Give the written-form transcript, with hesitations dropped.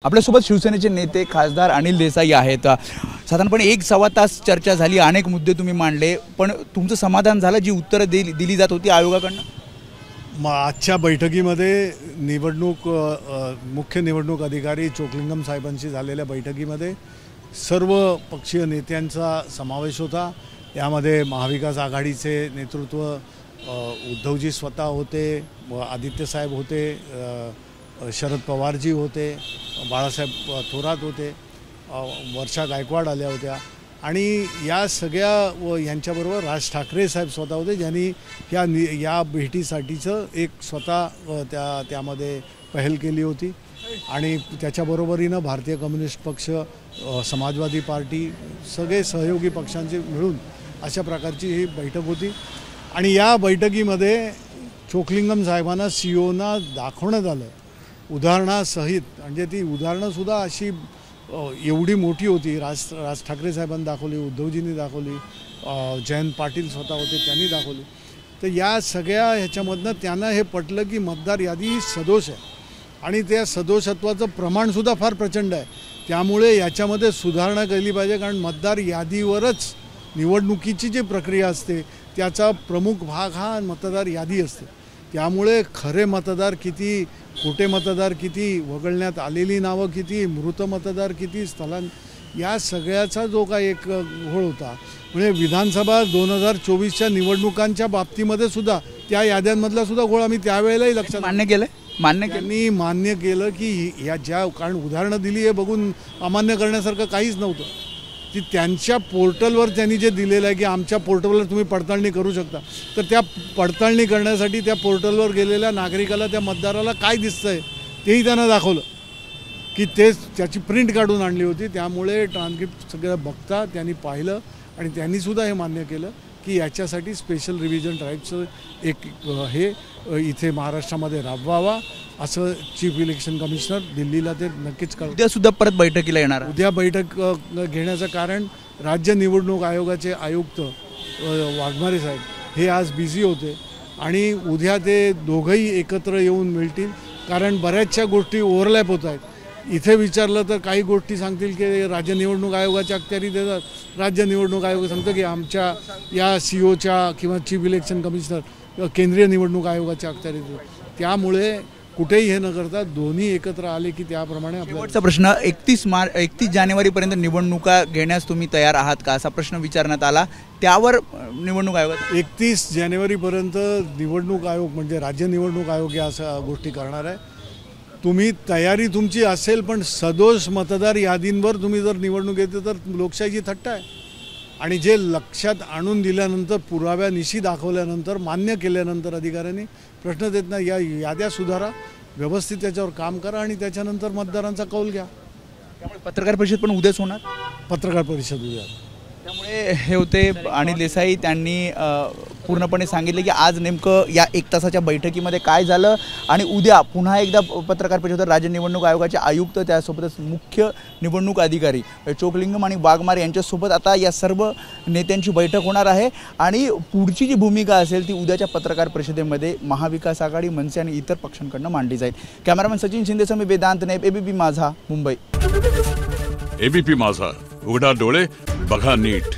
आपल्यासोबत शिवसेनेचे नेते खासदार अनिल देसाई आहेत। साधारणपणे 1-1.25 तास चर्चा झाली, अनेक मुद्दे तुम्ही मांडले, पण तुमचं समाधान झालं जी उत्तरे दिली जात होती आयोगाकडून? आजच्या बैठकीमध्ये मुख्य निवडणूक अधिकारी चोकलिंगम साहेबांशी झालेल्या बैठकीमध्ये सर्व पक्षीय नेत्यांचा समावेश होता। यामध्ये महाविकास आघाडीचे नेतृत्व उद्धवजी स्वतः होते, आदित्य साहेब होते, शरद पवारजी होते, बाळासाहेब थोरात होते, वर्षा गायकवाड आल्या होत्या आणि या सगळ्या यांच्याबरोबर राज ठाकरे साहेब स्वतः होते, ज्यांनी या भेटीसाठीचं एक स्वतः त्यामध्ये पहल केली होती आणि त्याच्याबरोबरीनं भारतीय कम्युनिस्ट पक्ष, समाजवादी पार्टी, सगळे सहयोगी पक्षांचे मिळून अशा प्रकारची ही बैठक होती। आणि या बैठकीमध्ये चोकलिंगम साहेबांना सीओना दाखवण्यात आलं उदाहरणासहित, म्हणजे ती उदाहरणंसुद्धा अशी एवढी मोठी होती। राज ठाकरे साहेबांनी दाखवली, उद्धवजींनी दाखवली, जयंत पाटील स्वतः होते त्यांनी दाखवली। तर या सगळ्या ह्याच्यामधनं त्यांना हे पटलं की मतदार यादी सदोष आहे आणि त्या सदोषत्वाचं प्रमाणसुद्धा फार प्रचंड आहे। त्यामुळे याच्यामध्ये सुधारणा केली पाहिजे, कारण मतदार यादीवरच निवडणुकीची जी प्रक्रिया असते त्याचा प्रमुख भाग हा मतदार यादी असते। त्यामुळे खरे मतदार किती, खोटे मतदार किती, वगळण्यात आलेली नावं किती, मृत मतदार किती, या सगळ्याचा जो काय एक घोळ होता, म्हणजे विधानसभा 2024च्या निवडणुकांच्या बाबतीमध्ये सुद्धा त्या याद्यांमधला सुद्धा घोळ आम्ही त्यावेळेलाही लक्षात मान्य केलं की कारण उदाहरणं दिली हे बघून अमान्य करण्यासारखं काहीच नव्हतं। ती त्यांच्या पोर्टलवर त्यांनी जे दिलेलं आहे की आमच्या पोर्टलवर तुम्ही पडताळणी करू शकता, तर त्या पडताळणी करण्यासाठी त्या पोर्टलवर गेलेल्या नागरिकाला, त्या मतदाराला काय दिसतंय तेही त्यांना दाखवलं की त्याची प्रिंट काढून आणली होती। त्यामुळे ट्रान्सक्रिप्ट सगळं बघता त्यांनी पाहिलं आणि त्यांनीसुद्धा हे मान्य केलं की याच्यासाठी स्पेशल रिव्हिजन ड्राईव्हचं एक हे इथे महाराष्ट्रामध्ये राबवावा, असं चीफ इलेक्शन कमिशनर दिल्लीला ते नक्कीच कळलं। उद्यासुद्धा परत बैठकीला येणार? उद्या बैठक घेण्याचं कारण राज्य निवडणूक आयोगाचे आयुक्त वाघमारे साहेब हे आज बिझी होते आणि उद्या ते दोघंही एकत्र येऊन मिळतील, कारण बऱ्याचशा गोष्टी ओव्हरलॅप होत आहेत। इथे विचारलं तर काही गोष्टी सांगतील की राज्य निवडणूक आयोगाच्या अखत्यारीत देतात, राज्य निवडणूक आयोग सांगतं की आमच्या या सीओच्या किंवा चीफ इलेक्शन कमिशनर केंद्रीय निवडणूक आयोगाच्या अखत्यारीत देतात। त्यामुळे कुठेही हे न करता दोन्ही एकत्र आले की त्याप्रमाणे शेवटचा प्रश्न, 31 जानेवारीपर्यंत निवडणुका घेण्यास तुम्ही तयार आहात का, असा प्रश्न विचारण्यात आला। त्यावर निवडणूक आयोग 31 जानेवारीपर्यंत निवडणूक आयोग म्हणजे राज्य निवडणूक आयोग या अशा गोष्टी करणार आहे। तुम्ही तयारी तुमची असेल, पण सदोष मतदार यादींवर तुम्ही जर निवडणूक येते तर लोकशाहीची थट्टा आहे। आणि जे लक्षात आणून दिल्यानंतर, पुराव्यानिशी दाखवल्यानंतर, मान्य केल्यानंतर अधिकाऱ्यांनी प्रश्न देत नाही, या याद्या सुधारा, व्यवस्थित त्याच्यावर काम करा आणि त्याच्यानंतर मतदारांचा कौल घ्या। त्यामुळे पत्रकार परिषद पण उद्याच होणार? पत्रकार परिषद उद्या। त्यामुळे हे होते अनिल देसाई, त्यांनी पूर्णपणे सांगितले की आज नेमकं या 1 तासाच्या बैठकीमध्ये काय झालं आणि उद्या पुन्हा एकदा पत्रकार परिषद राज्य निवडणूक आयोगाचे आयुक्त, त्यासोबतच मुख्य निवडणूक अधिकारी चोकलिंगम आणि वाघमारे यांच्यासोबत आता या सर्व नेत्यांची बैठक होणार आहे आणि पुढची जी भूमिका असेल ती उद्याच्या पत्रकार परिषदेमध्ये महाविकास आघाडी, मनसे आणि इतर पक्षांकडून मांडली जाईल। कॅमेरामॅन सचिन शिंदेसह मी वेदांत नाईक, एबीपी माझा, मुंबई। एबीपी माझा, उघडा डोळे बघा नीट।